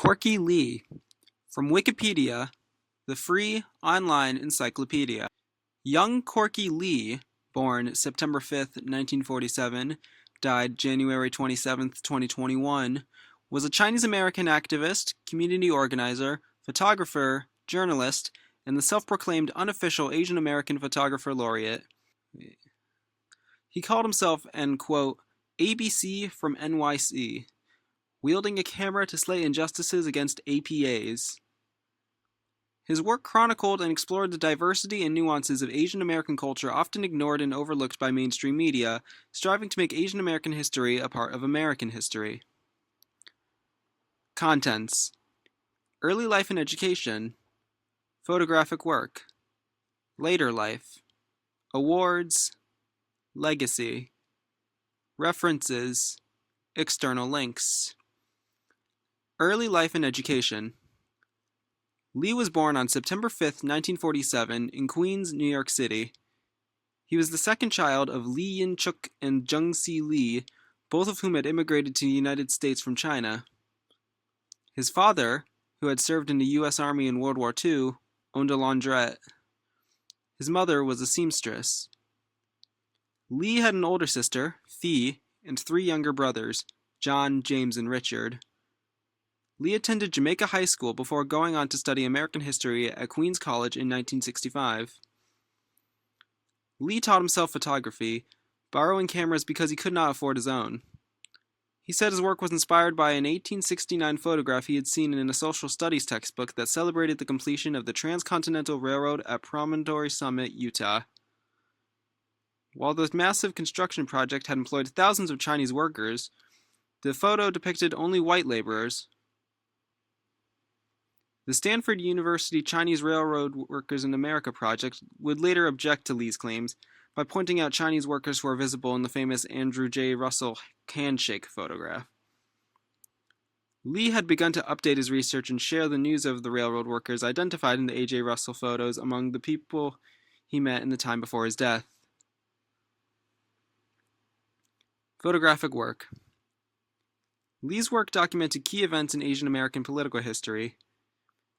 Corky Lee, from Wikipedia, the free online encyclopedia. Young Corky Lee, born September 5, 1947, died January 27, 2021, was a Chinese-American activist, community organizer, photographer, journalist, and the self-proclaimed unofficial Asian American photographer laureate. He called himself an, quote, ABC from NYC, wielding a camera to slay injustices against APAs. His work chronicled and explored the diversity and nuances of Asian American culture often ignored and overlooked by mainstream media, striving to make Asian American history a part of American history. Contents: Early life and education, photographic work, later life, awards, legacy, references, external links. Early life and education. Lee was born on September 5, 1947, in Queens, New York City. He was the second child of Lee Yin-chuk and Jung-si Lee, both of whom had immigrated to the United States from China. His father, who had served in the U.S. Army in World War II, owned a laundrette. His mother was a seamstress. Lee had an older sister, Fee, and three younger brothers, John, James, and Richard. Lee attended Jamaica High School before going on to study American history at Queens College in 1965. Lee taught himself photography, borrowing cameras because he could not afford his own. He said his work was inspired by an 1869 photograph he had seen in a social studies textbook that celebrated the completion of the Transcontinental Railroad at Promontory Summit, Utah. While the massive construction project had employed thousands of Chinese workers, the photo depicted only white laborers. The Stanford University Chinese Railroad Workers in America project would later object to Lee's claims by pointing out Chinese workers who are visible in the famous Andrew J. Russell handshake photograph. Lee had begun to update his research and share the news of the railroad workers identified in the A.J. Russell photos among the people he met in the time before his death. Photographic work. Lee's work documented key events in Asian American political history.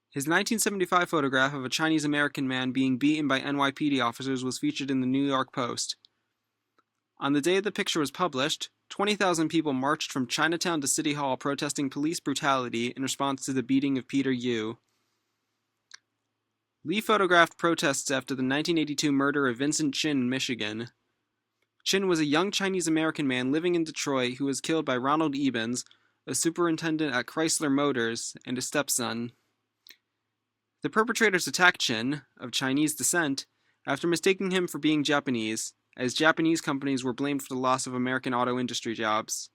His 1975 photograph of a Chinese American man being beaten by NYPD officers was featured in the New York Post. On the day the picture was published, 20,000 people marched from Chinatown to City Hall protesting police brutality in response to the beating of Peter Yu. Lee photographed protests after the 1982 murder of Vincent Chin in Michigan. Chin was a young Chinese American man living in Detroit who was killed by Ronald Ebens, a superintendent at Chrysler Motors, and his stepson. The perpetrators attacked Chin, of Chinese descent, after mistaking him for being Japanese, as Japanese companies were blamed for the loss of American auto industry jobs.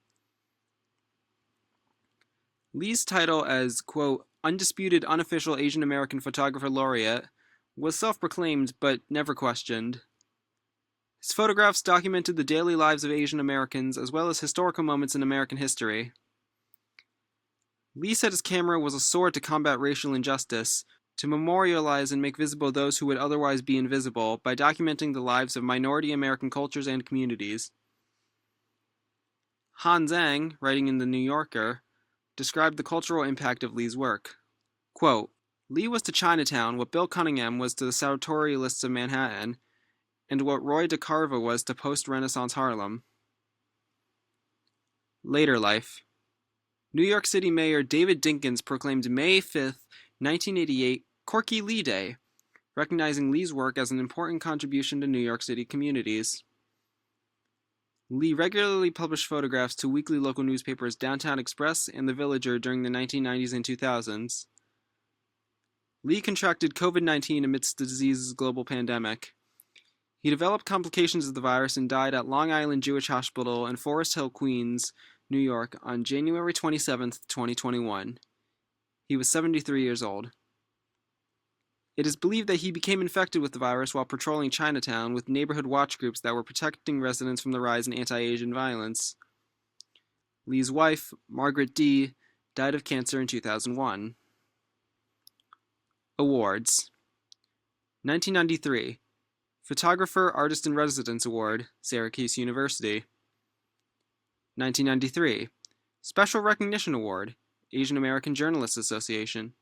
Lee's title as, quote, undisputed unofficial Asian American photographer laureate was self-proclaimed but never questioned. His photographs documented the daily lives of Asian Americans as well as historical moments in American history. Lee said his camera was a sword to combat racial injustice, to memorialize and make visible those who would otherwise be invisible by documenting the lives of minority American cultures and communities. Han Zhang, writing in The New Yorker, described the cultural impact of Lee's work. Quote, Lee was to Chinatown what Bill Cunningham was to the sartorialists of Manhattan, and what Roy DeCarva was to post-Renaissance Harlem. Later life. New York City Mayor David Dinkins proclaimed May 5, 1988, Corky Lee Day, recognizing Lee's work as an important contribution to New York City communities. Lee regularly published photographs to weekly local newspapers Downtown Express and The Villager during the 1990s and 2000s. Lee contracted COVID-19 amidst the disease's global pandemic. He developed complications of the virus and died at Long Island Jewish Hospital in Forest Hill, Queens, New York on January 27, 2021. He was 73 years old. It is believed that he became infected with the virus while patrolling Chinatown with neighborhood watch groups that were protecting residents from the rise in anti-Asian violence. Lee's wife, Margaret D., died of cancer in 2001. Awards. 1993. Photographer Artist in Residence Award, Syracuse University. 1993. Special Recognition Award, Asian American Journalists Association.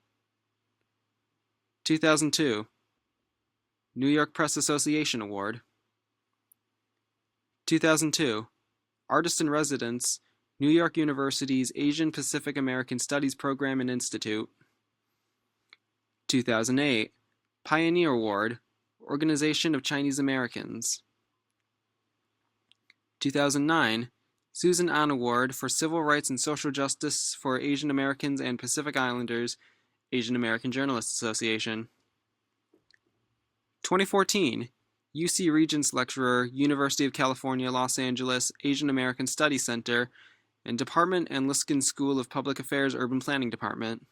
2002, New York Press Association Award. 2002, Artist in Residence, New York University's Asian Pacific American Studies Program and Institute. 2008, Pioneer Award, Organization of Chinese Americans. 2009, Susan Ahn Award for Civil Rights and Social Justice for Asian Americans and Pacific Islanders, Asian American Journalists Association. 2014, UC Regents Lecturer, University of California, Los Angeles, Asian American Studies Center, and Department and Luskin School of Public Affairs Urban Planning Department.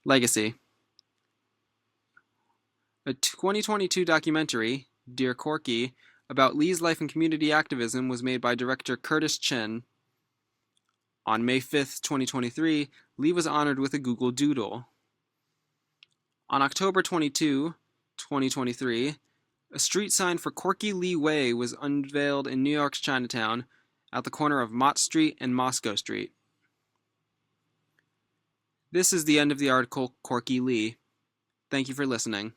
Legacy. A 2022 documentary, Dear Corky, about Lee's life and community activism was made by director Curtis Chen. On May 5, 2023, Lee was honored with a Google Doodle. On October 22, 2023, a street sign for Corky Lee Way was unveiled in New York's Chinatown at the corner of Mott Street and Moscow Street. This is the end of the article, Corky Lee. Thank you for listening.